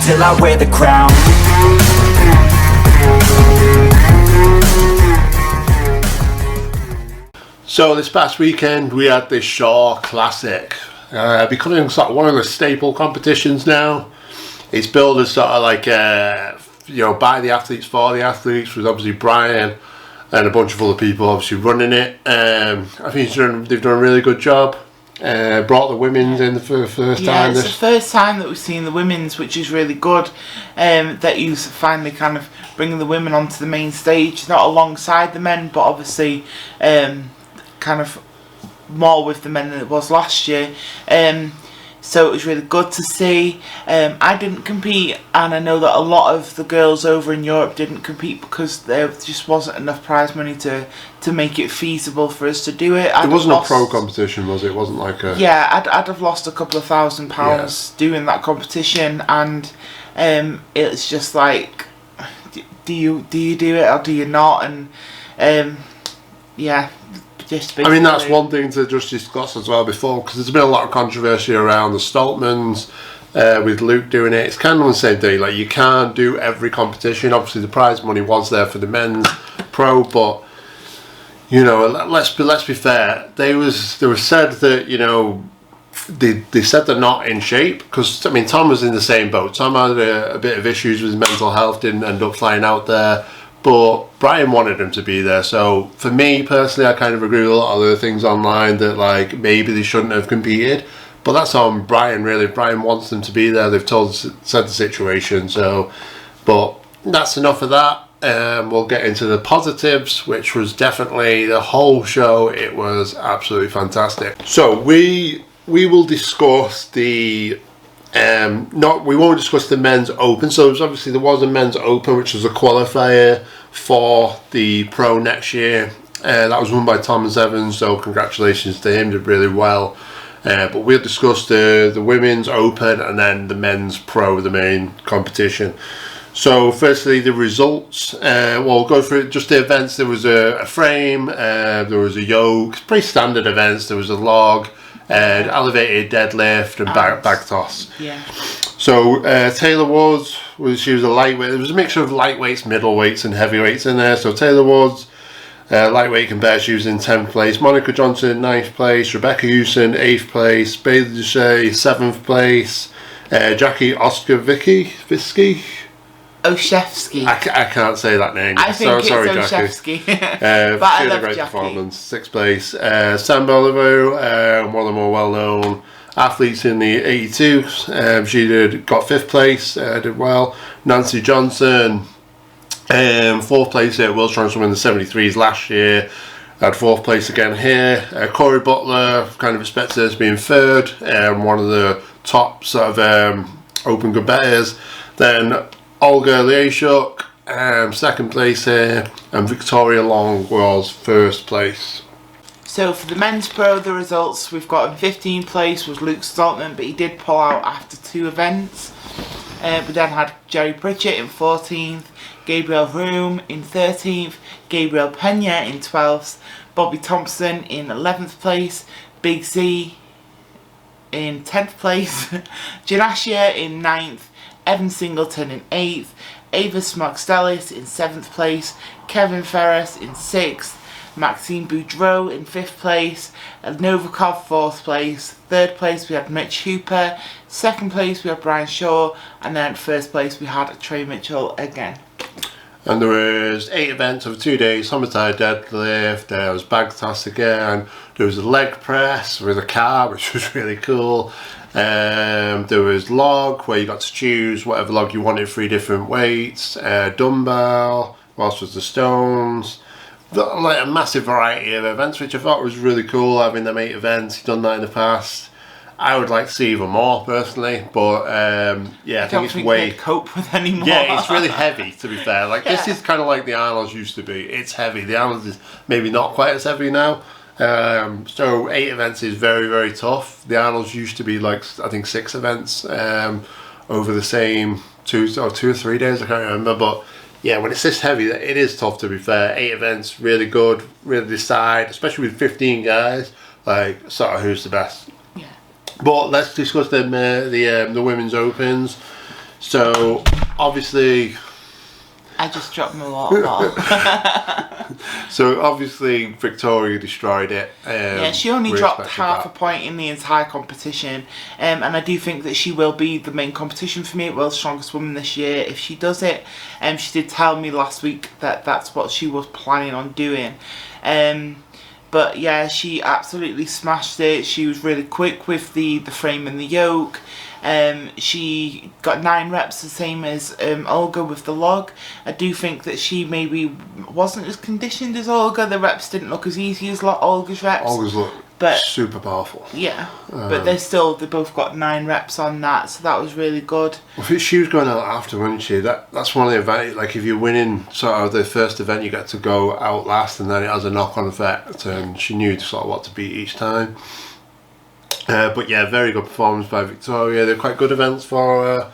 till I wear the crown. So this past weekend we had the Shaw Classic, becoming sort of one of the staple competitions now. It's billed as sort of like by the athletes, for the athletes, with obviously Brian and a bunch of other people obviously running it. I think they've done a really good job. Brought the women's in for the first time. Yeah, it's the first time that we've seen the women's, which is really good. That you finally kind of bringing the women onto the main stage, not alongside the men, but obviously kind of more with the men than it was last year. So it was really good to see. I didn't compete, and I know that a lot of the girls over in Europe didn't compete because there just wasn't enough prize money to make it feasible for us to do it. It wasn't a pro competition, was it? It wasn't like a... Yeah, I'd have lost a couple of £1,000 doing that competition, and it's just like, do you do it or do you not? And yeah. I mean, that's one thing to just discuss as well before, because there's been a lot of controversy around the Stoltmans with Luke doing it. It's kind of on the same day, like you can't do every competition. Obviously the prize money was there for the men's pro, but you know, let's be fair. They was said that, you know, they said they're not in shape, because I mean Tom was in the same boat. Tom had a bit of issues with his mental health, didn't end up flying out there. But Brian wanted him to be there, so for me personally, I kind of agree with a lot of other things online that like maybe they shouldn't have competed. But that's on Brian really. Brian wants them to be there. They've said the situation. So, but that's enough of that. We'll get into the positives, which was definitely the whole show. It was absolutely fantastic. So we will discuss the. We won't discuss the men's open. So obviously there was a men's open, which was a qualifier for the pro next year. That was won by Thomas Evans, so congratulations to him, did really well. But we'll discuss the women's open and then the men's pro, the main competition. So firstly, the results. We'll go through just the events. There was a frame, there was a yoke, pretty standard events. There was a log, elevated deadlift and back toss. Yeah. So Taylor Woods she was a lightweight. There was a mixture of lightweights, middleweights, and heavyweights in there. So Taylor Woods, lightweight compared, she was in 10th place. Monica Johnson 9th place. Rebecca Hewson 8th place. Bailey Duche 7th place. Jackie Oskowski. Oshevsky. I can't say that name. I think it's sorry, Oshevsky. Jackie. But she had a great performance. 6th place. Sam Bolivo, one of the more well-known athletes in the 82. She got 5th place. Did well. Nancy Johnson, 4th place at World Strongwoman in the 73s last year. Had 4th place again here. Corey Butler, kind of expected as being 3rd. One of the top sort of open competitors. Then Olga Liashuk, 2nd place here, and Victoria Long was 1st place. So for the men's pro, the results we've got in 15th place was Luke Stoltman, but he did pull out after 2 events. We then had Jerry Pritchett in 14th, Gabriel Room in 13th, Gabriel Pena in 12th, Bobby Thompson in 11th place, Big Z in 10th place, Janashia in 9th, Evan Singleton in 8th, Ava Smokstelis in 7th place, Kevin Ferris in 6th, Maxime Boudreau in 5th place, Novikov 4th place, 3rd place we had Mitch Hooper, 2nd place we had Brian Shaw, and then 1st place we had Trey Mitchell again. And there was 8 events over 2 days. Homicide deadlift, there was bag toss again, there was a leg press with a car, which was really cool. There was log, where you got to choose whatever log you wanted, 3 different weights, dumbbell, whilst was the stones. Like a massive variety of events, which I thought was really cool, having them 8 events. Done that in the past. I would like to see even more personally, but yeah, I think it's way cope with anymore. Yeah, it's really heavy, to be fair. Like this is kind of like the Arnold's used to be. It's heavy. The Arnold's is maybe not quite as heavy now. So 8 events is very, very tough. The Arnold's used to be like, I think 6 events over the same 2 or 3 days. I can't remember, but yeah, when it's this heavy, it is tough, to be fair. 8 events, really good, really decide, especially with 15 guys, like sort of who's the best. Yeah. But let's discuss the women's opens. So obviously, I just dropped my water bottle. so obviously Victoria destroyed it. Yeah, she only we dropped expected half that. a point in the entire competition, and I do think that she will be the main competition for me at World's Strongest Woman this year if she does it. She did tell me last week that that's what she was planning on doing. But yeah, she absolutely smashed it. She was really quick with the frame and the yoke. She got 9 reps, the same as Olga with the log. I do think that she maybe wasn't as conditioned as Olga. The reps didn't look as easy as Olga's reps. Always look But- super powerful. Yeah, but they both got 9 reps on that, so that was really good. I think she was going out after, wasn't she? That's one of the advantages. Like if you're winning sort of the first event, you get to go out last, and then it has a knock-on effect. And she knew sort of what to beat each time. But yeah, very good performance by Victoria. They're quite good events for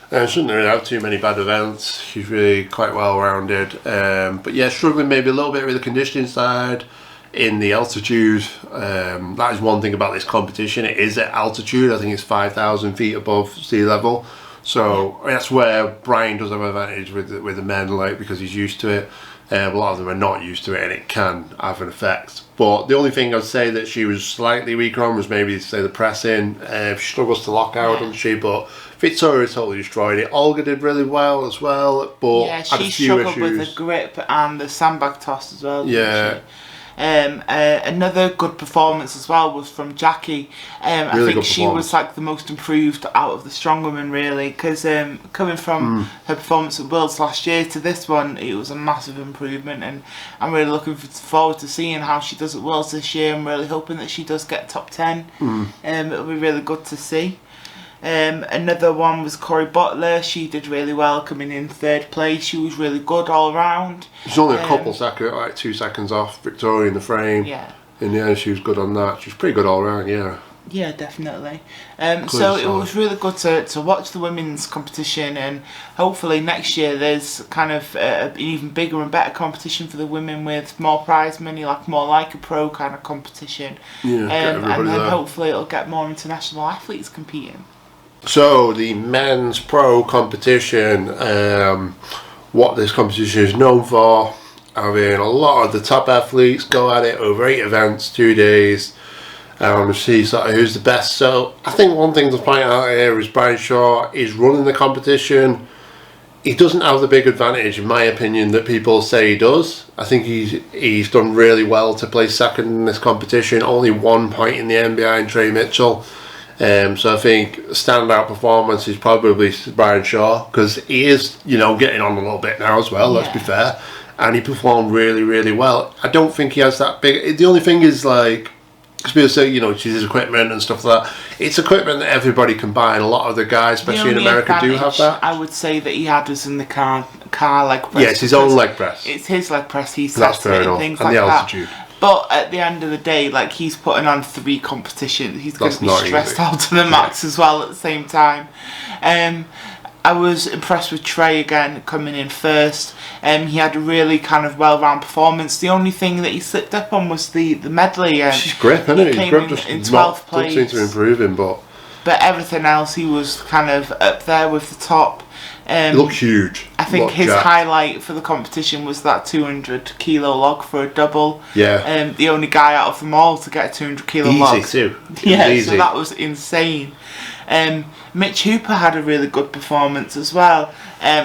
her. Shouldn't really have too many bad events. She's really quite well rounded. But yeah, struggling maybe a little bit with the conditioning side. In the altitude, that is one thing about this competition. It is at altitude. I think it's 5,000 feet above sea level. So that's where Brian does have an advantage with the men, like because he's used to it. A lot of them are not used to it, and it can have an effect. But the only thing I'd say that she was slightly weaker on was maybe say the pressing. She struggles to lock out, doesn't she? But Victoria totally destroyed it. Olga did really well as well, but Yeah, had a she few struggled issues. with the grip and the sandbag toss as well. didn't Yeah. she? Another good performance as well was from Jackie. I Really think good she was like the most improved out of the Strongwoman, really, because coming from her performance at Worlds last year to this one, it was a massive improvement, and I'm really looking forward to seeing how she does at Worlds this year. I'm really hoping that she does get top 10. It'll be really good to see. Another one was Corey Butler. She did really well, coming in 3rd place. She was really good all round. She's only a couple seconds, like 2 seconds off Victoria in the frame. Yeah. In the end, she was good on that. She was pretty good all round, yeah. Yeah, definitely. So it was really good to watch the women's competition, and hopefully next year there's kind of an even bigger and better competition for the women with more prize money, like more like a pro kind of competition. Yeah, get and everybody then there. hopefully it'll get more international athletes competing. So the men's pro competition, what this competition is known for, having a lot of the top athletes go at it over 8 events, 2 days, see sort of who's the best. So I think one thing to point out here is Brian Shaw is running the competition. He doesn't have the big advantage, in my opinion, that people say he does. I think he's done really well to place 2nd in this competition. Only 1 point in the end behind Trey Mitchell. So I think standout performance is probably Brian Shaw, because he is, getting on a little bit now as well. Let's be fair, and he performed really, really well. I don't think he has that big. The only thing is like, because people say it's his equipment and stuff like that. It's equipment that everybody can buy, and a lot of the guys, especially in America, do have that. I would say that he had us in the car leg press. Yeah, it's his own leg press. It's his leg press. He That's sets fair it and enough. things And like the that. altitude. But at the end of the day, like, he's putting on 3 competitions. He's going to be not stressed easy. out to the max as well at the same time. I was impressed with Trey again, coming in 1st. He had a really kind of well-rounded performance. The only thing that he slipped up on was the medley. His grip, isn't it? His came grip in just in 12th doesn't seem to place. improve him, but everything else, he was kind of up there with the top. he looked huge. I think Looked his jacked. highlight for the competition was that 200 kilo log for a double. Yeah. The only guy out of them all to get a 200 kilo Easy log. too. It Yeah, was easy. so that was insane. Mitch Hooper had a really good performance as well.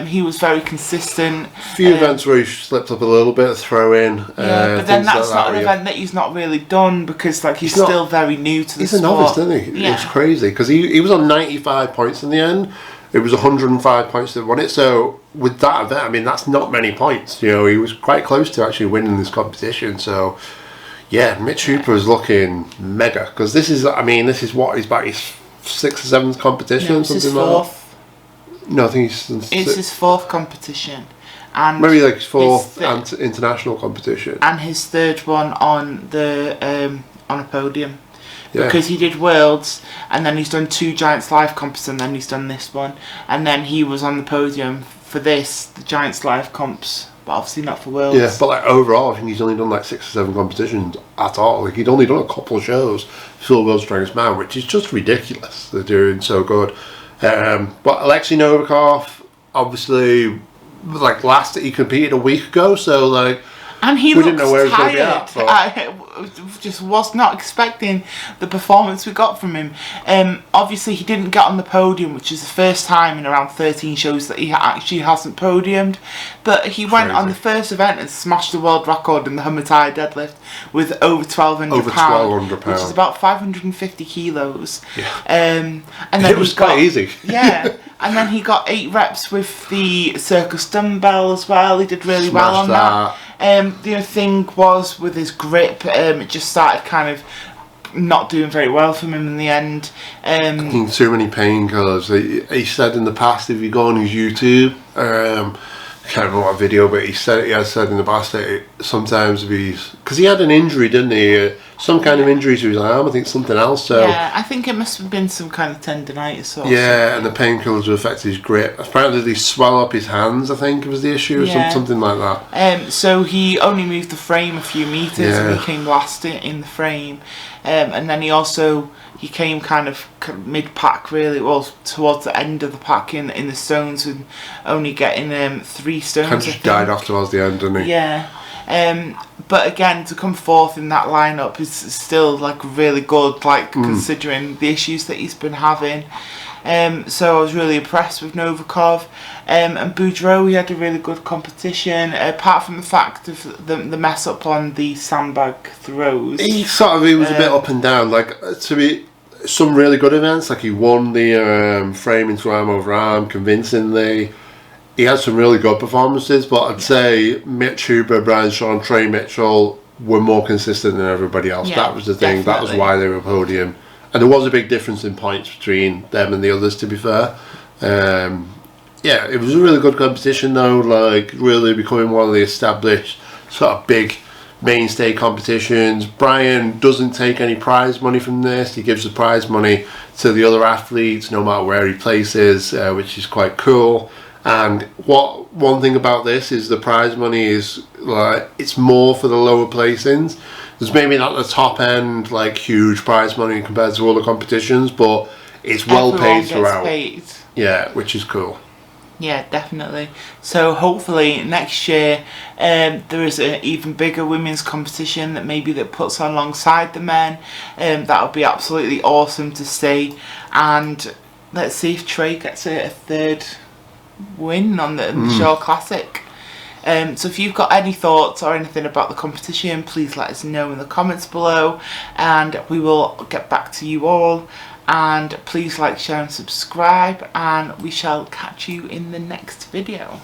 He was very consistent. Few events where he slipped up a little bit, throw in. Yeah, but then things that's like not an that, event that he's not really done, because like he's not- still very new to the He's a sport. novice, isn't he? Yeah. It's crazy, because he was on 95 points in the end. It was 105 points that won it. So with that event, I mean, that's not many points. He was quite close to actually winning this competition. So yeah, Mitch Hooper is looking mega, because this is what he's back his 6th or 7th competition, No, it's his something like that. 4th. No, I think he's It's his 4th competition, and maybe like his 4th his international competition. and his 3rd one on the on a podium. Yeah. Because he did Worlds, and then he's done 2 Giants Live comps, and then he's done this one, and then he was on the podium for the Giants Live comps, but obviously not for Worlds. Yeah, but like overall, I think he's only done like 6 or 7 competitions at all. Like he'd only done a couple of shows for the World's Strongest Man, which is just ridiculous. They're doing so good. But Alexei Novikov, obviously, like he competed a week ago, so like. And he we looks didn't know where he was tired. going to be at, I just was not expecting the performance we got from him. Obviously, he didn't get on the podium, which is the first time in around 13 shows that he actually hasn't podiumed. But he went on the first event and smashed the world record in the Hummer-Thai deadlift with over 1,200 over pounds, 1,200 which is about 550 kilos. Yeah. And then it was quite easy. Yeah. And then he got 8 reps with the circus dumbbell as well. He did really well on that. The other thing was with his grip, it just started kind of not doing very well for him in the end. I think too many painkillers. He said in the past, if you go on his YouTube, I can't remember what video, but he has said in the past that sometimes because he had an injury, didn't he? Some kind of injury to his arm, I think something else. So yeah, I think it must have been some kind of tendonitis or yeah, and the painkillers would affect his grip. Apparently they swell up his hands, I think was the issue, or something like that. So he only moved the frame a few metres and he came last in the frame. And then he came kind of mid-pack really, well towards the end of the pack in the stones, and only getting 3 stones. Kind of just died off towards the end, didn't he? Yeah. But again, to come fourth in that lineup is still like really good, like considering the issues that he's been having. So I was really impressed with Novikov. And Boudreaux, he had a really good competition, apart from the fact of the mess up on the sandbag throws. He was a bit up and down. Like, to be some really good events, like he won the frame into arm over arm convincingly. He had some really good performances, but I'd say Mitch Huber, Brian Shaw, Trey Mitchell were more consistent than everybody else. That was the thing. Definitely. That was why they were podium. And there was a big difference in points between them and the others, to be fair. Yeah, it was a really good competition, though. Like, really becoming one of the established sort of big mainstay competitions. Brian doesn't take any prize money from this. He gives the prize money to the other athletes, no matter where he places, which is quite cool. And one thing about this is the prize money is like it's more for the lower placings. There's maybe not the top end like huge prize money compared to other competitions, but it's well paid throughout. Yeah, which is cool. Yeah, definitely. So hopefully next year there is an even bigger women's competition that puts on alongside the men. That would be absolutely awesome to see. And let's see if Trey gets a third win on the Shore Classic. So if you've got any thoughts or anything about the competition, please let us know in the comments below, and we will get back to you all. And please like, share and subscribe, and we shall catch you in the next video.